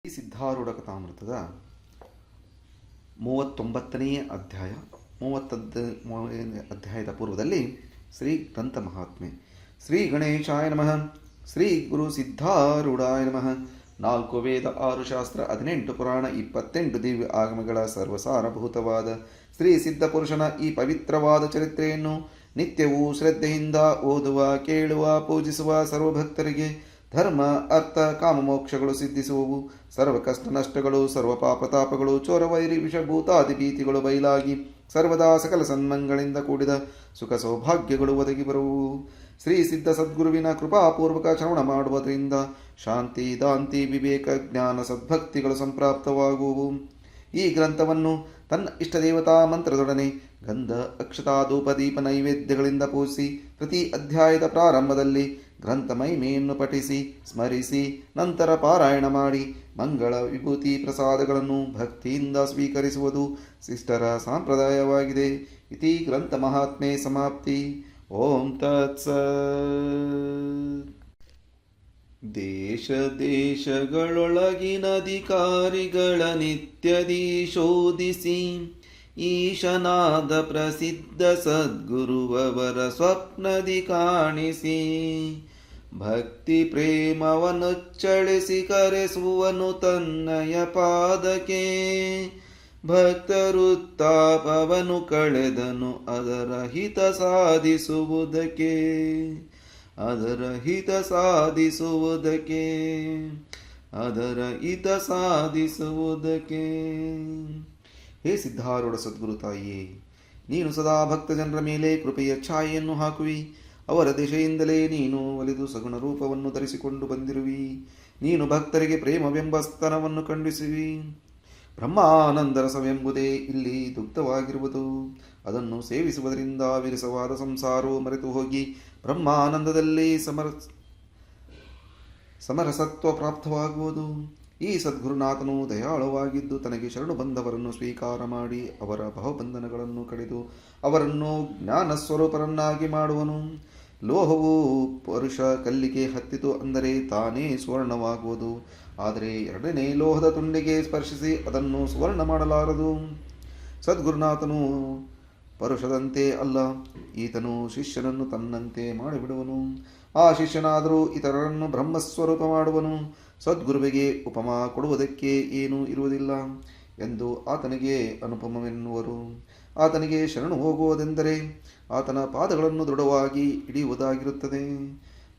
ಈ ಸಿದ್ಧಾರೂಢ ಕಥಾಮೃತದ 39ನೇ ಅಧ್ಯಾಯ. 30ನೇ ಅಧ್ಯಾಯದ ಪೂರ್ವದಲ್ಲಿ ಶ್ರೀ ಗ್ರಂಥ ಮಹಾತ್ಮೆ. ಶ್ರೀ ಗಣೇಶಾಯ ನಮಃ. ಶ್ರೀ ಗುರು ಸಿದ್ಧಾರೂಢಾಯ ನಮಃ. 4 ವೇದ, 6 ಶಾಸ್ತ್ರ, 18 ಪುರಾಣ, 28 ದಿವ್ಯ ಆಗಮಗಳ ಸರ್ವಸಾರಭೂತವಾದ ಶ್ರೀ ಸಿದ್ಧ ಪುರುಷನ ಈ ಪವಿತ್ರವಾದ ಚರಿತ್ರೆಯನ್ನು ನಿತ್ಯವೂ ಶ್ರದ್ಧೆಯಿಂದ ಓದುವ, ಕೇಳುವ, ಪೂಜಿಸುವ ಸರ್ವಭಕ್ತರಿಗೆ ಧರ್ಮ, ಅರ್ಥ, ಕಾಮಮೋಕ್ಷಗಳು ಸಿದ್ಧಿಸುವವು. ಸರ್ವ ಕಷ್ಟ ನಷ್ಟಗಳು, ಸರ್ವ ಪಾಪತಾಪಗಳು, ಚೋರವೈರಿ ವಿಷಭೂತಾದಿ ಭೀತಿಗಳು ಬಯಲಾಗಿ ಸರ್ವದಾ ಸಕಲ ಸನ್ಮಂಗಳಿಂದ ಕೂಡಿದ ಸುಖ ಸೌಭಾಗ್ಯಗಳು ಒದಗಿ ಬರುವು. ಶ್ರೀ ಸಿದ್ಧ ಸದ್ಗುರುವಿನ ಕೃಪಾಪೂರ್ವಕ ಶ್ರವಣ ಮಾಡುವುದರಿಂದ ಶಾಂತಿ, ದಾಂತಿ, ವಿವೇಕ, ಜ್ಞಾನ, ಸದ್ಭಕ್ತಿಗಳು ಸಂಪ್ರಾಪ್ತವಾಗುವು. ಈ ಗ್ರಂಥವನ್ನು ತನ್ನ ಇಷ್ಟದೇವತಾ ಮಂತ್ರದೊಡನೆ ಗಂಧ, ಅಕ್ಷತಾ, ಧೂಪ, ದೀಪ, ನೈವೇದ್ಯಗಳಿಂದ ಪೂಜಿಸಿ ಪ್ರತಿ ಅಧ್ಯಾಯದ ಪ್ರಾರಂಭದಲ್ಲಿ ಗ್ರಂಥ ಮಹಿಮೆಯನ್ನು ಪಠಿಸಿ ಸ್ಮರಿಸಿ ನಂತರ ಪಾರಾಯಣ ಮಾಡಿ ಮಂಗಳ, ವಿಭೂತಿ, ಪ್ರಸಾದಗಳನ್ನು ಭಕ್ತಿಯಿಂದ ಸ್ವೀಕರಿಸುವುದು ಶಿಷ್ಟರ ಸಂಪ್ರದಾಯವಾಗಿದೆ. ಇತಿ ಗ್ರಂಥ ಮಹಾತ್ಮೆ ಸಮಾಪ್ತಿ. ಓಂ ತತ್ಸತ್. ದೇಶ ದೇಶಗಳೊಳಗಿನ ಅಧಿಕಾರಿಗಳ ನಿತ್ಯದಿ ಶೋಧಿಸಿ ಈಶನಾದ ಪ್ರಸಿದ್ಧ ಸದ್ಗುರುವವರ ಸ್ವಪ್ನದಿ ಕಾಣಿಸಿ ಭಕ್ತಿ ಪ್ರೇಮವನುಚ್ಚಳಿಸಿ ಕರೆಸುವನು ತನ್ನಯ ಪಾದಕ್ಕೆ. ಭಕ್ತರುತ್ತಾಪವನು ಕಳೆದನು ಅದರ ಹಿತ ಸಾಧಿಸುವುದಕ್ಕೆ, ಅದರ ಹಿತ ಸಾಧಿಸುವುದಕ್ಕೆ, ಅದರ ಹಿತ ಸಾಧಿಸುವುದಕ್ಕೆ. ಹೇ ಸಿದ್ಧಾರೂಢ ಸದ್ಗುರು ತಾಯಿಯೇ, ನೀನು ಸದಾ ಭಕ್ತ ಜನರ ಮೇಲೆ ಕೃಪೆಯ ಛಾಯೆಯನ್ನು ಹಾಕುವಿ. ಅವರ ದಿಶೆಯಿಂದಲೇ ನೀನು ಒಲಿದು ಸಗುಣ ರೂಪವನ್ನು ಧರಿಸಿಕೊಂಡು ಬಂದಿರುವಿ. ನೀನು ಭಕ್ತರಿಗೆ ಪ್ರೇಮವೆಂಬ ಸ್ತನವನ್ನು ಖಂಡಿಸುವಿ. ಬ್ರಹ್ಮಾನಂದ ರಸವೆಂಬುದೇ ಇಲ್ಲಿ ದುಗ್ಧವಾಗಿರುವುದು. ಅದನ್ನು ಸೇವಿಸುವುದರಿಂದ ವಿರಸವಾದ ಸಂಸಾರವು ಮರೆತು ಹೋಗಿ ಬ್ರಹ್ಮಾನಂದದಲ್ಲಿ ಸಮರಸತ್ವ ಪ್ರಾಪ್ತವಾಗುವುದು. ಈ ಸದ್ಗುರುನಾಥನು ದಯಾಳುವಾಗಿದ್ದು ತನಗೆ ಶರಣು ಬಂದವರನ್ನು ಸ್ವೀಕಾರ ಮಾಡಿ ಅವರ ಭವಬಂಧನಗಳನ್ನು ಕಡಿದು ಅವರನ್ನು ಜ್ಞಾನ ಸ್ವರೂಪರನ್ನಾಗಿ ಮಾಡುವನು. ಲೋಹವು ಪುರುಷ ಕಲ್ಲಿಗೆ ಹತ್ತಿತು ಅಂದರೆ ತಾನೇ ಸುವರ್ಣವಾಗುವುದು. ಆದರೆ ಎರಡನೇ ಲೋಹದ ತುಂಡಿಗೆ ಸ್ಪರ್ಶಿಸಿ ಅದನ್ನು ಸುವರ್ಣ ಮಾಡಲಾರದು. ಸದ್ಗುರುನಾಥನು ಪರುಷದಂತೆ ಅಲ್ಲ, ಈತನು ಶಿಷ್ಯನನ್ನು ತನ್ನಂತೆ ಮಾಡಿಬಿಡುವನು. ಆ ಶಿಷ್ಯನಾದರೂ ಇತರರನ್ನು ಬ್ರಹ್ಮಸ್ವರೂಪ ಮಾಡುವನು. ಸದ್ಗುರುವಿಗೆ ಉಪಮ ಕೊಡುವುದಕ್ಕೆ ಏನೂ ಇರುವುದಿಲ್ಲ ಎಂದು ಆತನಿಗೆ ಅನುಪಮವೆನ್ನುವರು. ಆತನಿಗೆ ಶರಣು ಹೋಗುವುದೆಂದರೆ ಆತನ ಪಾದಗಳನ್ನು ದೃಢವಾಗಿ ಹಿಡಿಯುವುದಾಗಿರುತ್ತದೆ.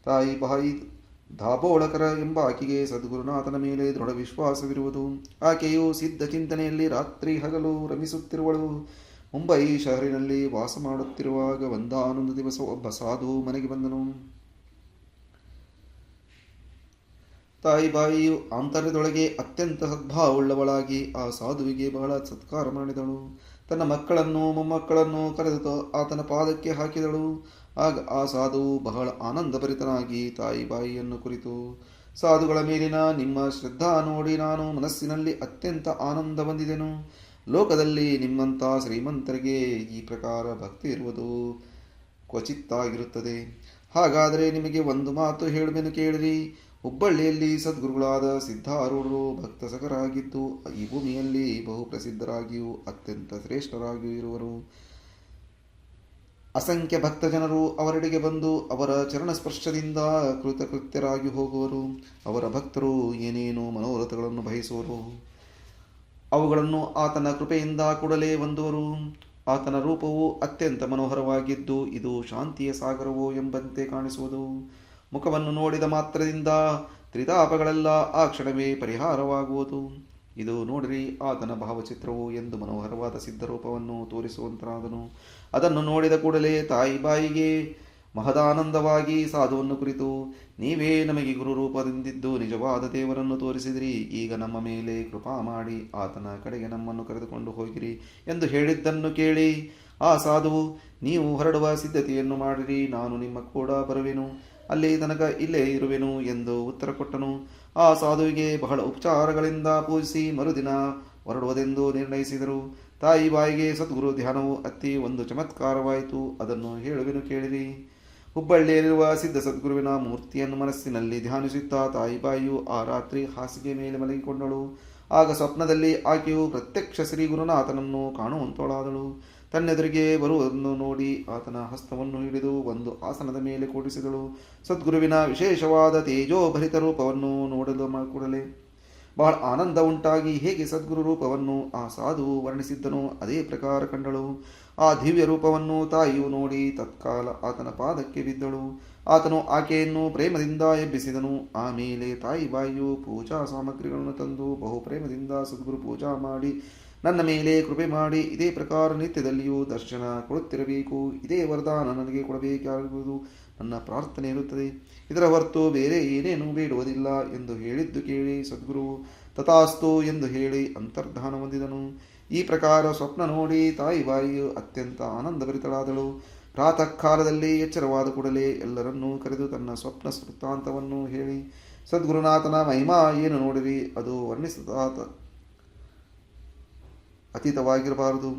ತಾಯಿ ಬಾಯಿ ದಾಬೋಳಕರ ಎಂಬ ಆಕೆಗೆ ಸದ್ಗುರುನಾಥನ ಮೇಲೆ ದೃಢ ವಿಶ್ವಾಸವಿರುವುದು. ಆಕೆಯು ಸಿದ್ಧ ಚಿಂತನೆಯಲ್ಲಿ ರಾತ್ರಿ ಹಗಲು ರಮಿಸುತ್ತಿರುವಳು. ಮುಂಬೈ ಶಹರಿನಲ್ಲಿ ವಾಸ ಮಾಡುತ್ತಿರುವಾಗ ಒಂದಾನೊಂದು ದಿವಸ ಒಬ್ಬ ಸಾಧು ಮನೆಗೆ ಬಂದನು. ತಾಯಿ ಬಾಯಿಯು ಆಂತರ್ಯದೊಳಗೆ ಅತ್ಯಂತ ಸದ್ಭಾವವುಳ್ಳವಳಾಗಿ ಆ ಸಾಧುವಿಗೆ ಬಹಳ ಸತ್ಕಾರ ಮಾಡಿದಳು. ತನ್ನ ಮಕ್ಕಳನ್ನು ಮೊಮ್ಮಕ್ಕಳನ್ನು ಕರೆದು ಆತನ ಪಾದಕ್ಕೆ ಹಾಕಿದಳು. ಆಗ ಆ ಸಾಧುವು ಬಹಳ ಆನಂದಭರಿತನಾಗಿ ತಾಯಿ ಬಾಯಿಯನ್ನು ಕುರಿತು, ಸಾಧುಗಳ ಮೇಲಿನ ನಿಮ್ಮ ಶ್ರದ್ಧಾ ನೋಡಿ ನಾನು ಮನಸ್ಸಿನಲ್ಲಿ ಅತ್ಯಂತ ಆನಂದ ಬಂದಿದೆನು. ಲೋಕದಲ್ಲಿ ನಿಮ್ಮಂಥ ಶ್ರೀಮಂತರಿಗೆ ಈ ಪ್ರಕಾರ ಭಕ್ತಿ ಇರುವುದು ಕ್ವಚಿತ್ತಾಗಿರುತ್ತದೆ. ಹಾಗಾದರೆ ನಿಮಗೆ ಒಂದು ಮಾತು ಹೇಳುವೆನು ಕೇಳಿರಿ. ಹುಬ್ಬಳ್ಳಿಯಲ್ಲಿ ಸದ್ಗುರುಗಳಾದ ಸಿದ್ಧಾರೂಢರು ಭಕ್ತಸಖರಾಗಿದ್ದು ಈ ಭೂಮಿಯಲ್ಲಿ ಬಹು ಪ್ರಸಿದ್ಧರಾಗಿಯೂ ಅತ್ಯಂತ ಶ್ರೇಷ್ಠರಾಗಿಯೂ ಇರುವರು. ಅಸಂಖ್ಯ ಭಕ್ತ ಜನರು ಅವರೆಡೆಗೆ ಬಂದು ಅವರ ಚರಣಸ್ಪರ್ಶದಿಂದ ಕೃತಕೃತ್ಯರಾಗಿ ಹೋಗುವರು. ಅವರ ಭಕ್ತರು ಏನೇನು ಮನೋರಥಗಳನ್ನು ಬಯಸುವರು. ಅವುಗಳನ್ನು ಆತನ ಕೃಪೆಯಿಂದ ಕೂಡಲೇ ಹೊಂದುವರು. ಆತನ ರೂಪವು ಅತ್ಯಂತ ಮನೋಹರವಾಗಿದ್ದು ಇದು ಶಾಂತಿಯ ಸಾಗರವೋ ಎಂಬಂತೆ ಕಾಣಿಸುವುದು. ಮುಖವನ್ನು ನೋಡಿದ ಮಾತ್ರದಿಂದ ತ್ರಿತಾಪಗಳೆಲ್ಲ ಆ ಕ್ಷಣವೇ ಪರಿಹಾರವಾಗುವುದು. ಇದು ನೋಡಿರಿ ಆತನ ಭಾವಚಿತ್ರವು ಎಂದು ಮನೋಹರವಾದ ಸಿದ್ಧರೂಪವನ್ನು ತೋರಿಸುವಂತನಾದನು. ಅದನ್ನು ನೋಡಿದ ಕೂಡಲೇ ತಾಯಿ ಬಾಯಿಗೆ ಮಹದಾನಂದವಾಗಿ ಸಾಧುವನ್ನು ಕುರಿತು, ನೀವೇ ನಮಗೆ ಗುರುರೂಪದಿಂದಿದ್ದು ನಿಜವಾದ ದೇವರನ್ನು ತೋರಿಸಿದಿರಿ. ಈಗ ನಮ್ಮ ಮೇಲೆ ಕೃಪಾ ಮಾಡಿ ಆತನ ಕಡೆಗೆ ನಮ್ಮನ್ನು ಕರೆದುಕೊಂಡು ಹೋಗಿರಿ ಎಂದು ಹೇಳಿದ್ದನ್ನು ಕೇಳಿ ಆ ಸಾಧುವು, ನೀವು ಹೊರಡುವ ಸಿದ್ಧತೆಯನ್ನು ಮಾಡಿರಿ, ನಾನು ನಿಮ್ಮ ಕೂಡ ಬರುವೆನು, ಅಲ್ಲಿ ತನಕ ಇಲ್ಲೇ ಇರುವೆನು ಎಂದು ಉತ್ತರ ಕೊಟ್ಟನು. ಆ ಸಾಧುವಿಗೆ ಬಹಳ ಉಪಚಾರಗಳಿಂದ ಪೂಜಿಸಿ ಮರುದಿನ ಹೊರಡುವುದೆಂದು ನಿರ್ಣಯಿಸಿದರು. ತಾಯಿ ಬಾಯಿಗೆ ಸದ್ಗುರು ಧ್ಯಾನವು ಅತ್ತಿ ಒಂದು ಚಮತ್ಕಾರವಾಯಿತು. ಅದನ್ನು ಹೇಳುವೆನು ಕೇಳಿರಿ. ಹುಬ್ಬಳ್ಳಿಯಲ್ಲಿರುವ ಸಿದ್ಧ ಸದ್ಗುರುವಿನ ಮೂರ್ತಿಯನ್ನು ಮನಸ್ಸಿನಲ್ಲಿ ಧ್ಯಾನಿಸುತ್ತಾ ತಾಯಿಬಾಯಿಯು ಆ ರಾತ್ರಿ ಹಾಸಿಗೆ ಮೇಲೆ ಮಲಗಿಕೊಂಡಳು. ಆಗ ಸ್ವಪ್ನದಲ್ಲಿ ಆಕೆಯು ಪ್ರತ್ಯಕ್ಷ ಶ್ರೀ ಗುರುನಾಥನನ್ನು ಕಾಣುವಂತಳಾದಳು. ತನ್ನೆದುರಿಗೆ ಬರುವುದನ್ನು ನೋಡಿ ಆತನ ಹಸ್ತವನ್ನು ಹಿಡಿದು ಒಂದು ಆಸನದ ಮೇಲೆ ಕೂಡಿಸಿದಳು. ಸದ್ಗುರುವಿನ ವಿಶೇಷವಾದ ತೇಜೋಭರಿತ ರೂಪವನ್ನು ನೋಡಲು ಕೂಡಲೇ ಬಹಳ ಆನಂದ ಉಂಟಾಗಿ ಹೇಗೆ ಸದ್ಗುರು ರೂಪವನ್ನು ಆ ಸಾಧು ವರ್ಣಿಸಿದ್ದನೋ ಅದೇ ಪ್ರಕಾರ ಕಂಡಳು. ಆ ದಿವ್ಯ ರೂಪವನ್ನು ತಾಯಿಯು ನೋಡಿ ತತ್ಕಾಲ ಆತನ ಪಾದಕ್ಕೆ ಬಿದ್ದಳು. ಆತನು ಆಕೆಯನ್ನು ಪ್ರೇಮದಿಂದ ಎಬ್ಬಿಸಿದನು. ಆಮೇಲೆ ತಾಯಿಬಾಯಿಯು ಪೂಜಾ ಸಾಮಗ್ರಿಗಳನ್ನು ತಂದು ಬಹು ಪ್ರೇಮದಿಂದ ಸದ್ಗುರು ಪೂಜಾ ಮಾಡಿ ನನ್ನ ಮೇಲೆ ಕೃಪೆ ಮಾಡಿ ಇದೇ ಪ್ರಕಾರ ನಿತ್ಯದಲ್ಲಿಯೂ ದರ್ಶನ ಕೊಡುತ್ತಿರಬೇಕು, ಇದೇ ವರದಾನ ನನಗೆ ಕೊಡಬೇಕಾಗುವುದು ನನ್ನ ಪ್ರಾರ್ಥನೆ ಇರುತ್ತದೆ, ಇದರ ಹೊರತು ಬೇರೆ ಏನೇನೂ ಬೇಡುವುದಿಲ್ಲ ಎಂದು ಹೇಳಿದ್ದು ಕೇಳಿ ಸದ್ಗುರು ತಥಾಸ್ತು ಎಂದು ಹೇಳಿ ಅಂತರ್ಧಾನ ಹೊಂದಿದನು. ಈ ಪ್ರಕಾರ ಸ್ವಪ್ನ ನೋಡಿ ತಾಯಿಬಾಯಿಯು ಅತ್ಯಂತ ಆನಂದಭರಿತಳಾದಳು. ಪ್ರಾತಃ ಕಾಲದಲ್ಲಿ ಎಚ್ಚರವಾದ ಕೂಡಲೇ ಎಲ್ಲರನ್ನೂ ಕರೆದು ತನ್ನ ಸ್ವಪ್ನ ವೃತ್ತಾಂತವನ್ನು ಹೇಳಿ ಸದ್ಗುರುನಾಥನ ಮಹಿಮಾ ಏನು ನೋಡಿರಿ, ಅದು ವರ್ಣಿಸಿದ ಅತೀತವಾಗಿರಬಾರದು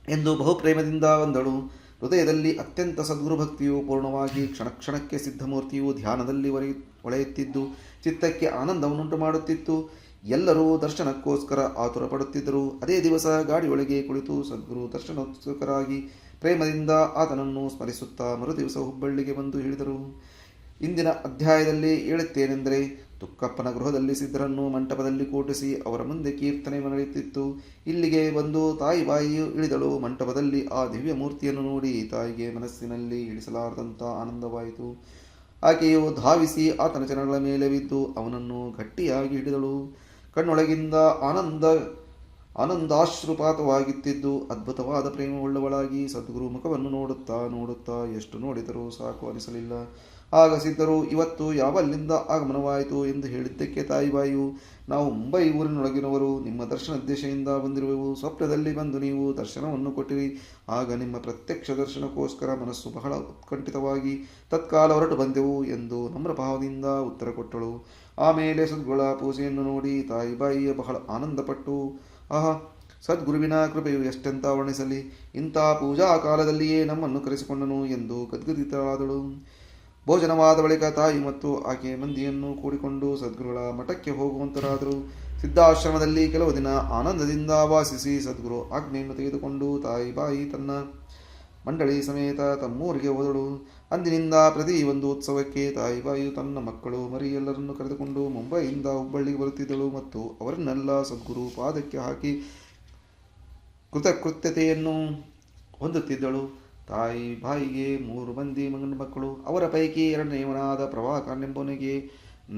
ಎಂದು ಬಹುಪ್ರೇಮದಿಂದ ಬಂದಳು. ಹೃದಯದಲ್ಲಿ ಅತ್ಯಂತ ಸದ್ಗುರು ಭಕ್ತಿಯು ಪೂರ್ಣವಾಗಿ ಕ್ಷಣಕ್ಷಣಕ್ಕೆ ಸಿದ್ಧಮೂರ್ತಿಯು ಧ್ಯಾನದಲ್ಲಿ ಹೊಳೆಯುತ್ತಿದ್ದು ಚಿತ್ತಕ್ಕೆ ಆನಂದವನ್ನುಂಟು ಮಾಡುತ್ತಿತ್ತು. ಎಲ್ಲರೂ ದರ್ಶನಕ್ಕೋಸ್ಕರ ಆತುರ ಪಡುತ್ತಿದ್ದರು. ಅದೇ ದಿವಸ ಗಾಡಿಯೊಳಗೆ ಕುಳಿತು ಸದ್ಗುರು ದರ್ಶನೋತ್ಸುಕರಾಗಿ ಪ್ರೇಮದಿಂದ ಆತನನ್ನು ಸ್ಮರಿಸುತ್ತಾ ಮರುದಿವಸ ಹುಬ್ಬಳ್ಳಿಗೆ ಬಂದು ಹೇಳಿದರು. ಇಂದಿನ ಅಧ್ಯಾಯದಲ್ಲಿ ಹೇಳುತ್ತೇನೆಂದರೆ, ತುಕ್ಕಪ್ಪನ ಗೃಹದಲ್ಲಿ ಸಿದ್ಧರನ್ನು ಮಂಟಪದಲ್ಲಿ ಕೂಟಿಸಿ ಅವರ ಮುಂದೆ ಕೀರ್ತನೆ ನಡೆಯುತ್ತಿತ್ತು. ಇಲ್ಲಿಗೆ ಬಂದು ತಾಯಿಬಾಯಿಯು ಇಳಿದಳು. ಮಂಟಪದಲ್ಲಿ ಆ ದಿವ್ಯ ಮೂರ್ತಿಯನ್ನು ನೋಡಿ ತಾಯಿಗೆ ಮನಸ್ಸಿನಲ್ಲಿ ಇಳಿಸಲಾರದಂಥ ಆನಂದವಾಯಿತು. ಆಕೆಯು ಧಾವಿಸಿ ಆತನ ಚರಣಗಳ ಮೇಲೆ ಬಿದ್ದು ಅವನನ್ನು ಗಟ್ಟಿಯಾಗಿ ಹಿಡಿದಳು. ಕಣ್ಣೊಳಗಿಂದ ಆನಂದಾಶ್ರುಪಾತವಾಗುತ್ತಿದ್ದು ಅದ್ಭುತವಾದ ಪ್ರೇಮವುಳ್ಳವಳಾಗಿ ಸದ್ಗುರು ಮುಖವನ್ನು ನೋಡುತ್ತಾ ನೋಡುತ್ತಾ ಎಷ್ಟು ನೋಡಿದರೂ ಸಾಕು ಅನಿಸಲಿಲ್ಲ. ಆಗ ಸಿದ್ಧರು, ಇವತ್ತು ಯಾವಲ್ಲಿಂದ ಆಗಮನವಾಯಿತು ಎಂದು ಹೇಳಿದ್ದಕ್ಕೆ ತಾಯಿಬಾಯಿಯು, ನಾವು ಮುಂಬೈ ಊರಿನೊಳಗಿನವರು, ನಿಮ್ಮ ದರ್ಶನೋದ್ದೇಶದಿಂದ ಬಂದಿರುವೆವು. ಸ್ವಪ್ನದಲ್ಲಿ ಬಂದು ನೀವು ದರ್ಶನವನ್ನು ಕೊಟ್ಟಿರಿ. ಆಗ ನಿಮ್ಮ ಪ್ರತ್ಯಕ್ಷ ದರ್ಶನಕ್ಕೋಸ್ಕರ ಮನಸ್ಸು ಬಹಳ ಉತ್ಕಂಠಿತವಾಗಿ ತತ್ಕಾಲ ಹೊರಟು ಬಂದೆವು ಎಂದು ನಮ್ರಭಾವದಿಂದ ಉತ್ತರ ಕೊಟ್ಟಳು. ಆಮೇಲೆ ಸದ್ಗುರುಗಳ ಪೂಜೆಯನ್ನು ನೋಡಿ ತಾಯಿಬಾಯಿಯ ಬಹಳ ಆನಂದಪಟ್ಟು, ಆಹಾ, ಸದ್ಗುರುವಿನ ಕೃಪೆಯು ಎಷ್ಟೆಂತ ವರ್ಣಿಸಲಿ, ಇಂಥ ಪೂಜಾ ಕಾಲದಲ್ಲಿಯೇ ನಮ್ಮನ್ನು ಕರೆಸಿಕೊಂಡನು ಎಂದು ಗದ್ಗದಿತಳಾದಳು. ಭೋಜನವಾದ ಬಳಿಕ ತಾಯಿ ಮತ್ತು ಆಕೆಯ ಮಂದಿಯನ್ನು ಕೂಡಿಕೊಂಡು ಸದ್ಗುರುಗಳ ಮಠಕ್ಕೆ ಹೋಗುವಂತರಾದರು. ಸಿದ್ಧಾಶ್ರಮದಲ್ಲಿ ಕೆಲವು ದಿನ ಆನಂದದಿಂದ ವಾಸಿಸಿ ಸದ್ಗುರು ಆಜ್ಞೆಯನ್ನು ತೆಗೆದುಕೊಂಡು ತಾಯಿಬಾಯಿ ತನ್ನ ಮಂಡಳಿ ಸಮೇತ ತಮ್ಮೂರಿಗೆ ಹೋದಳು. ಅಂದಿನಿಂದ ಪ್ರತಿ ಒಂದು ಉತ್ಸವಕ್ಕೆ ತಾಯಿಬಾಯಿಯು ತನ್ನ ಮಕ್ಕಳು ಮರಿ ಎಲ್ಲರನ್ನು ಕರೆದುಕೊಂಡು ಮುಂಬೈಯಿಂದ ಹುಬ್ಬಳ್ಳಿಗೆ ಬರುತ್ತಿದ್ದಳು ಮತ್ತು ಅವರನ್ನೆಲ್ಲ ಸದ್ಗುರು ಪಾದಕ್ಕೆ ಹಾಕಿ ಕೃತಕೃತ್ಯತೆಯನ್ನು ಹೊಂದುತ್ತಿದ್ದಳು. ತಾಯಿಬಾಯಿಗೆ 3 ಮಂದಿ ಮಕ್ಕಳು. ಅವರ ಪೈಕಿ ಎರಡನೆಯವನಾದ ಪ್ರಭಾಕರನೆಂಬವನಿಗೆ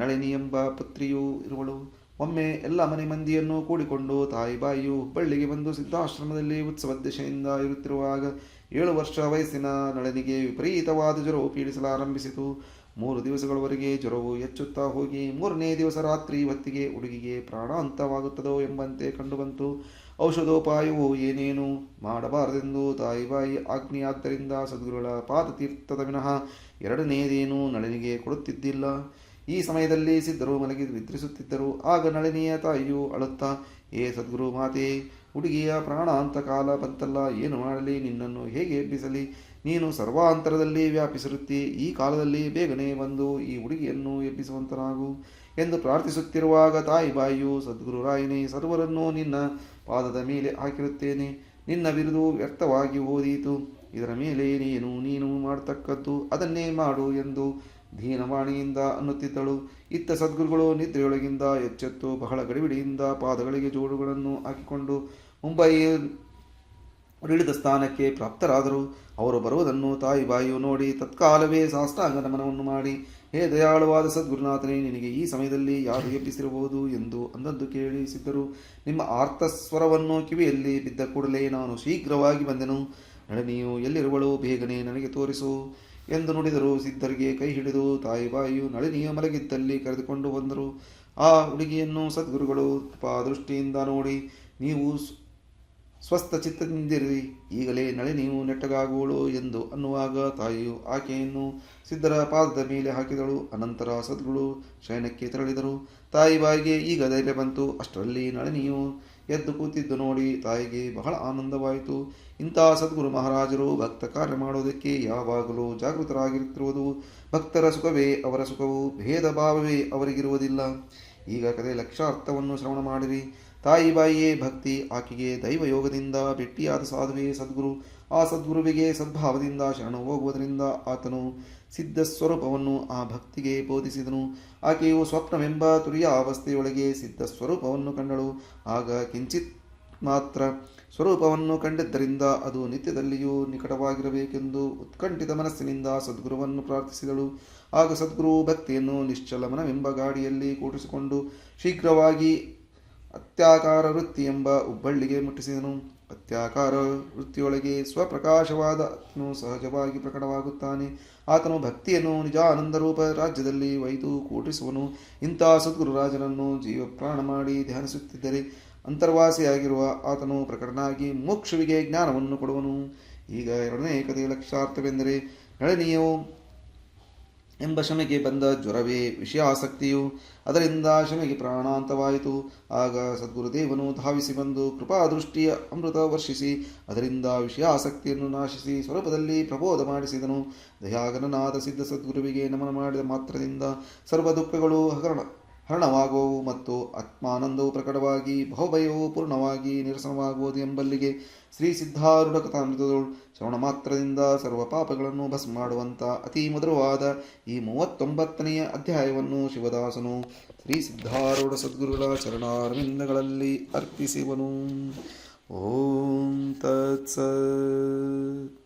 ನಳಿನಿ ಎಂಬ ಪುತ್ರಿಯೂ ಇರುವಳು. ಒಮ್ಮೆ ಎಲ್ಲ ಮನೆ ಮಂದಿಯನ್ನು ಕೂಡಿಕೊಂಡು ತಾಯಿಬಾಯಿಯು ಹುಬ್ಬಳ್ಳಿಗೆ ಬಂದು ಸಿದ್ಧಾಶ್ರಮದಲ್ಲಿ ಉತ್ಸವೋದ್ದೇಶದಿಂದ ಇರುತ್ತಿರುವಾಗ 7 ವರ್ಷ ವಯಸ್ಸಿನ ನಳನಿಗೆ ವಿಪರೀತವಾದ ಜ್ವರವು ಪೀಡಿಸಲಾರಂಭಿಸಿತು. 3 ದಿವಸಗಳವರೆಗೆ ಜ್ವರವು ಹೆಚ್ಚುತ್ತಾ ಹೋಗಿ 3ನೇ ದಿವಸ ರಾತ್ರಿ ಹೊತ್ತಿಗೆ ಹುಡುಗಿಗೆ ಪ್ರಾಣಾಂತವಾಗುತ್ತದೋ ಎಂಬಂತೆ ಕಂಡುಬಂತು. ಔಷಧೋಪಾಯವು ಏನೇನು ಮಾಡಬಾರದೆಂದು ತಾಯಿಬಾಯಿ ಆಜ್ಞೆಯಾದ್ದರಿಂದ ಸದ್ಗುರುಗಳ ಪಾದತೀರ್ಥದ ವಿನಃ ಎರಡನೆಯದೇನೂ ನಳಿನಿಗೆ ಕೊಡುತ್ತಿದ್ದಿಲ್ಲ. ಈ ಸಮಯದಲ್ಲಿ ಸಿದ್ಧರು ಮಲಗಿ ನಿದ್ರಿಸುತ್ತಿದ್ದರು. ಆಗ ನಳಿನಿಯ ತಾಯಿಯು ಅಳುತ್ತಾ, ಏ ಸದ್ಗುರು ಮಾತೆ, ಹುಡುಗಿಯ ಪ್ರಾಣಾಂತ ಕಾಲ ಬಂತಲ್ಲ, ಏನು ಮಾಡಲಿ, ನಿನ್ನನ್ನು ಹೇಗೆ ಎಬ್ಬಿಸಲಿ, ನೀನು ಸರ್ವಾಂತರದಲ್ಲಿ ವ್ಯಾಪಿಸಿರುತ್ತಿ, ಈ ಕಾಲದಲ್ಲಿ ಬೇಗನೆ ಬಂದು ಈ ಹುಡುಗಿಯನ್ನು ಎಬ್ಬಿಸುವಂತನಾಗು ಎಂದು ಪ್ರಾರ್ಥಿಸುತ್ತಿರುವಾಗ ತಾಯಿಬಾಯಿಯು, ಸದ್ಗುರು ರಾಯನೇ, ಸರ್ವರನ್ನು ನಿನ್ನ ಪಾದದ ಮೇಲೆ ಹಾಕಿರುತ್ತೇನೆ, ನಿನ್ನ ಬಿರುದು ವ್ಯರ್ಥವಾಗಿ ಓದೀತು, ಇದರ ಮೇಲೆ ನೀನು ಮಾಡತಕ್ಕದ್ದು ಅದನ್ನೇ ಮಾಡು ಎಂದು ದೀನವಾಣಿಯಿಂದ ಅನ್ನುತ್ತಿದ್ದಳು. ಇತ್ತ ಸದ್ಗುರುಗಳು ನಿದ್ರೆಯೊಳಗಿಂದ ಎಚ್ಚೆತ್ತು ಬಹಳ ಗಡಿಬಿಡಿಯಿಂದ ಪಾದಗಳಿಗೆ ಜೋಡುಗಳನ್ನು ಹಾಕಿಕೊಂಡು ಮುಂಬಯಿಯ ಇಳಿದ ಸ್ಥಾನಕ್ಕೆ ಪ್ರಾಪ್ತರಾದರು. ಅವರು ಬರುವುದನ್ನು ತಾಯಿಬಾಯಿಯು ನೋಡಿ ತತ್ಕಾಲವೇ ಸಾಷ್ಟಾಂಗ ನಮನವನ್ನು ಮಾಡಿ, ಹೇ ದಯಾಳುವಾದ ಸದ್ಗುರುನಾಥನೇ, ನಿನಗೆ ಈ ಸಮಯದಲ್ಲಿ ಯಾರು ಎಬ್ಬಿಸಿರಬಹುದು ಎಂದು ಅಂದದ್ದು ಕೇಳಿ ಸಿದ್ಧರು, ನಿಮ್ಮ ಆರ್ತಸ್ವರವನ್ನು ಕಿವಿಯಲ್ಲಿ ಬಿದ್ದ ಕೂಡಲೇ ನಾನು ಶೀಘ್ರವಾಗಿ ಬಂದೆನು. ನಳಿನಿಯು ಎಲ್ಲಿರುವಳು, ಬೇಗನೆ ನನಗೆ ತೋರಿಸು ಎಂದು ನುಡಿದರು. ಸಿದ್ಧರಿಗೆ ಕೈ ಹಿಡಿದು ತಾಯಿಬಾಯಿಯು ನಳಿನಿಯು ಮಲಗಿದ್ದಲ್ಲಿ ಕರೆದುಕೊಂಡು ಬಂದರು. ಆ ಹುಡುಗಿಯನ್ನು ಸದ್ಗುರುಗಳು ದೃಷ್ಟಿಯಿಂದ ನೋಡಿ, ನೀವು ಸ್ವಸ್ಥ ಚಿತ್ತದಿಂದಿರಿ, ಈಗಲೇ ನಳಿನಿಯು ನೆಟ್ಟಗಾಗುವಳು ಎಂದು ಅನ್ನುವಾಗ ತಾಯಿಯು ಆಕೆಯನ್ನು ಸಿದ್ಧರ ಪಾದದ ಮೇಲೆ ಹಾಕಿದಳು. ಅನಂತರ ಸದ್ಗುರು ಶಯನಕ್ಕೆ ತೆರಳಿದರು. ತಾಯಿಬಾಯಿಗೆ ಈಗ ಧೈರ್ಯ ಬಂತು. ಅಷ್ಟರಲ್ಲಿ ನಳಿನಿಯು ಎದ್ದು ಕೂತಿದ್ದು ನೋಡಿ ತಾಯಿಗೆ ಬಹಳ ಆನಂದವಾಯಿತು. ಇಂಥ ಸದ್ಗುರು ಮಹಾರಾಜರು ಭಕ್ತ ಕಾರ್ಯ ಮಾಡೋದಕ್ಕೆ ಯಾವಾಗಲೂ ಜಾಗೃತರಾಗಿರುತ್ತಿರುವುದು. ಭಕ್ತರ ಸುಖವೇ ಅವರ ಸುಖವು, ಭೇದ ಭಾವವೇ ಅವರಿಗಿರುವುದಿಲ್ಲ. ಈಗ ಕಥೆ ಲಕ್ಷಾರ್ಥವನ್ನು ಶ್ರವಣ ಮಾಡಿರಿ. ತಾಯಿ ಬಾಯಿಯೇ ಭಕ್ತಿ, ಆಕೆಗೆ ದೈವಯೋಗದಿಂದ ಭೇಟಿಯಾದ ಸಾಧುವೇ ಸದ್ಗುರು. ಆ ಸದ್ಗುರುವಿಗೆ ಸದ್ಭಾವದಿಂದ ಶರಣ ಹೋಗುವುದರಿಂದ ಆತನು ಸಿದ್ಧ ಸ್ವರೂಪವನ್ನು ಆ ಭಕ್ತಿಗೆ ಬೋಧಿಸಿದನು. ಆಕೆಯು ಸ್ವಪ್ನವೆಂಬ ತುರಿಯ ಅವಸ್ಥೆಯೊಳಗೆ ಸಿದ್ಧ ಸ್ವರೂಪವನ್ನು ಕಂಡಳು. ಆಗ ಕಿಂಚಿತ್ ಮಾತ್ರ ಸ್ವರೂಪವನ್ನು ಕಂಡಿದ್ದರಿಂದ ಅದು ನಿತ್ಯದಲ್ಲಿಯೂ ನಿಕಟವಾಗಿರಬೇಕೆಂದು ಉತ್ಕಂಠಿತ ಮನಸ್ಸಿನಿಂದ ಸದ್ಗುರುವನ್ನು ಪ್ರಾರ್ಥಿಸಿದಳು. ಆಗ ಸದ್ಗುರು ಭಕ್ತಿಯನ್ನು ನಿಶ್ಚಲ ಮನವೆಂಬ ಗಾಡಿಯಲ್ಲಿ ಕೂಡಿಸಿಕೊಂಡು ಶೀಘ್ರವಾಗಿ ಅತ್ಯಾಕಾರ ವೃತ್ತಿ ಎಂಬ ಹುಬ್ಬಳ್ಳಿಗೆ ಮುಟ್ಟಿಸಿದನು. ಅತ್ಯಾಕಾರ ವೃತ್ತಿಯೊಳಗೆ ಸ್ವಪ್ರಕಾಶವಾದ ಆತನು ಸಹಜವಾಗಿ ಪ್ರಕಟವಾಗುತ್ತಾನೆ. ಆತನು ಭಕ್ತಿಯನ್ನು ನಿಜಾನಂದರೂಪ ರಾಜ್ಯದಲ್ಲಿ ಒಯ್ದು ಕೂಟಿಸುವನು. ಇಂಥ ಸದ್ಗುರುರಾಜನನ್ನು ಜೀವಪ್ರಾಣ ಮಾಡಿ ಧ್ಯಾನಿಸುತ್ತಿದ್ದರೆ ಅಂತರ್ವಾಸಿಯಾಗಿರುವ ಆತನು ಪ್ರಕಟನಾಗಿ ಮೋಕ್ಷವಿಗೆ ಜ್ಞಾನವನ್ನು ಕೊಡುವನು. ಈಗ ಎರಡನೇ ಕಥೆಯ ಲಕ್ಷಾರ್ಥವೆಂದರೆ, ನಳಿನಿಯು ಎಂಬ ಶಮೆಗೆ ಬಂದ ಜ್ವರವೇ ವಿಷಯಾಸಕ್ತಿಯು. ಅದರಿಂದ ಶಮೆಗೆ ಪ್ರಾಣಾಂತವಾಯಿತು. ಆಗ ಸದ್ಗುರುದೇವನು ಧಾವಿಸಿ ಬಂದು ಕೃಪಾದೃಷ್ಟಿಯ ಅಮೃತ ವರ್ಷಿಸಿ ಅದರಿಂದ ವಿಷಯಾಸಕ್ತಿಯನ್ನು ನಾಶಿಸಿ ಸ್ವರೂಪದಲ್ಲಿ ಪ್ರಬೋಧ ಮಾಡಿಸಿದನು. ದಯಾಗನನಾದ ಸಿದ್ಧ ಸದ್ಗುರುವಿಗೆ ನಮನ ಮಾಡಿದ ಮಾತ್ರದಿಂದ ಸರ್ವ ದುಃಖಗಳು ಹರಣವಾಗುವವು ಮತ್ತು ಆತ್ಮಾನಂದವು ಪ್ರಕಟವಾಗಿ ಬಹುಭಯವು ಪೂರ್ಣವಾಗಿ ನಿರಸನವಾಗುವುದು ಎಂಬಲ್ಲಿಗೆ ಶ್ರೀ ಸಿದ್ಧಾರೂಢ ಕಥಾಮೃತದಳು ಶ್ರವಣ ಮಾತ್ರದಿಂದ ಸರ್ವ ಪಾಪಗಳನ್ನು ಭಸ್ಮ ಮಾಡುವಂಥ ಅತಿ ಮಧುರವಾದ ಈ 39ನೆಯ ಅಧ್ಯಾಯವನ್ನು ಶಿವದಾಸನು ಶ್ರೀ ಸಿದ್ಧಾರೂಢ ಸದ್ಗುರುಗಳ ಚರಣಾರವಿಂದಗಳಲ್ಲಿ ಅರ್ಪಿಸುವನು. ಓಂ ತತ್ಸತ್.